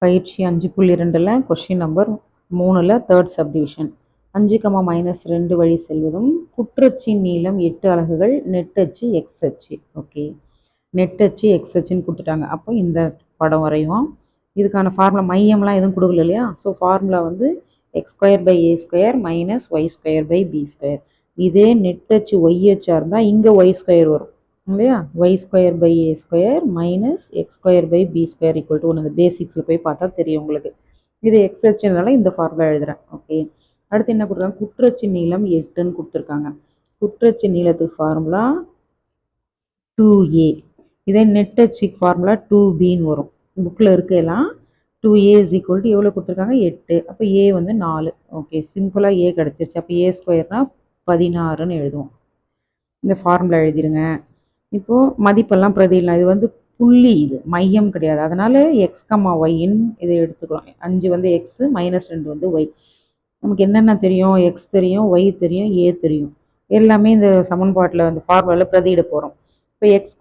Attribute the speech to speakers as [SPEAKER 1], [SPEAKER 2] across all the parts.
[SPEAKER 1] பயிற்சி 5.2ல் question number 3ல் third subdivision 5, -2 வழி செல்வதும் குற்றச்சின் நீளம் 8 அலகுகள் நெட்டச்சு எக்ஸ் அச்சு. ஓகே, நெட்டச்சு எக்ஸ் அச்சுன்னு கொடுத்துட்டாங்க. அப்போ இந்த படம் வரையும் இதுக்கான ஃபார்முலா மையம்லாம் எதுவும் கொடுக்கல இல்லையா? ஸோ ஃபார்முலா வந்து x² - a²-y² இதே நெட்டச்சு ஒய் அச்சாக இருந்தால் இங்கே y² வரும் இல்லையா? y²/a² - x²/b² = 1. அந்த பேசிக்ஸில் போய் பார்த்தா தெரியும் உங்களுக்கு. இது எக்ஸ் அச்சுனால இந்த ஃபார்முலா எழுதுகிறேன். ஓகே, அடுத்து என்ன கொடுக்குறாங்க? குற்றச்சு நீளம் 8ன்னு கொடுத்துருக்காங்க. குற்றச்சு நீளத்துக்கு ஃபார்முலா 2a. இதே நெட்டச்சு ஃபார்முலா 2bன்னு வரும். புக்கில் இருக்கலாம். 2a = எவ்வளோ கொடுத்துருக்காங்க? 8. அப்போ a வந்து 4. ஓகே, சிம்பிளாக a கிடச்சிருச்சு. அப்போ a² 16ன்னு எழுதுவோம். இந்த ஃபார்முலா எழுதிடுங்க. இப்போது மதிப்பெல்லாம் பிரதியிடலாம். இது வந்து புள்ளி, இது மையம் கிடையாது. அதனால் எக்ஸ், ஒய்ன்னு இதை எடுத்துக்கிறோம். 5 வந்து எக்ஸு, -2 வந்து ஒய். நமக்கு என்னென்ன தெரியும்? எக்ஸ் தெரியும், ஒய் தெரியும், ஏ தெரியும். எல்லாமே இந்த சமன்பாட்டில் அந்த ஃபார்முலாவில் பிரதியிட போகிறோம். இப்போ x²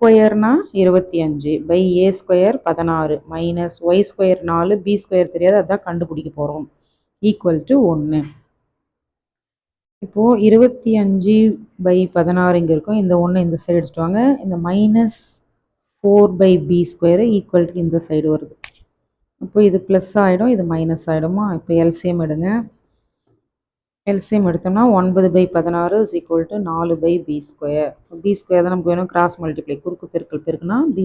[SPEAKER 1] 25/a² 16 -y² 4 b² தெரியாது, அதான் கண்டுபிடிக்க போகிறோம். = 1. இப்போது 25/16 இங்கே இருக்கும். இந்த 1 இந்த சைடு எடுத்துட்டு வாங்க. இந்த -4/b² இந்த சைடு வருது. இப்போ இது ப்ளஸ் ஆகிடும், இது மைனஸ் ஆகிடுமா? இப்போ எல்சிஎம் எடுங்க. எல்சிஎம் எடுத்தோம்னா 9/16 = 4/b². b² தான் நமக்கு வேணும். கிராஸ் மல்டிப்ளை, குறுக்கு பெருக்கல் பெருக்குனா b²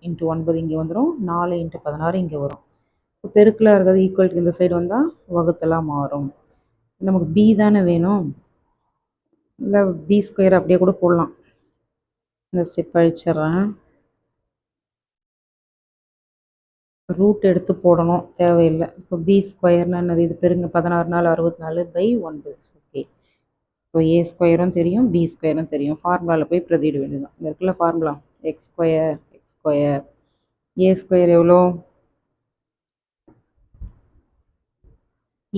[SPEAKER 1] × 9 இங்கே வந்துடும், 4 × 16 இங்கே வரும். இப்போ பெருக்கலாக இருக்கிறது ஈக்குவல் இந்த சைடு வந்தால் வகுத்தலாக மாறும். நமக்கு b தானே வேணும், இல்லை b² அப்படியே கூட போடலாம். இந்த ஸ்டெப் அழிச்சிட்றேன். ரூட் எடுத்து போடணும், தேவையில்லை. இப்போ b² என்னது? இது பெருங்க. 16 4 64/9. ஓகே, இப்போ a² தெரியும், b² தெரியும். ஃபார்முலாவில் போய் பிரதியிட வேண்டியதுதான். இந்த இருக்குல்ல ஃபார்முலா x², a² எவ்வளோ?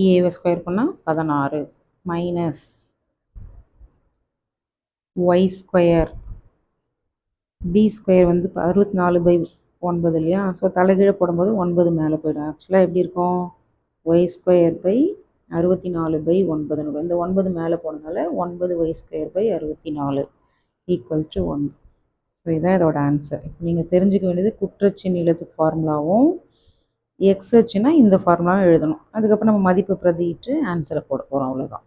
[SPEAKER 1] a ஸ்கொயர் பண்ணால் 16 மைனஸ் y². b² வந்து 64/9 இல்லையா? ஸோ தலைகீழ போடும்போது 9 மேலே போயிடும். ஆக்சுவலாக எப்படி இருக்கும்? y²/64/9. இந்த 9 மேலே போனதுனால 9y²/64 = 1. ஸோ இதான் இதோட ஆன்சர். இப்போ நீங்கள் தெரிஞ்சுக்க வேண்டியது குற்றச்சு நீளத்துக்கு ஃபார்முலாவும், எக்ஸ் அச்சுனா இந்த ஃபார்முலாவும் எழுதணும். அதுக்கப்புறம் நம்ம மதிப்பு பிரதியிட்டு ஆன்சரை போட போகிறோம். அவ்வளோதான்.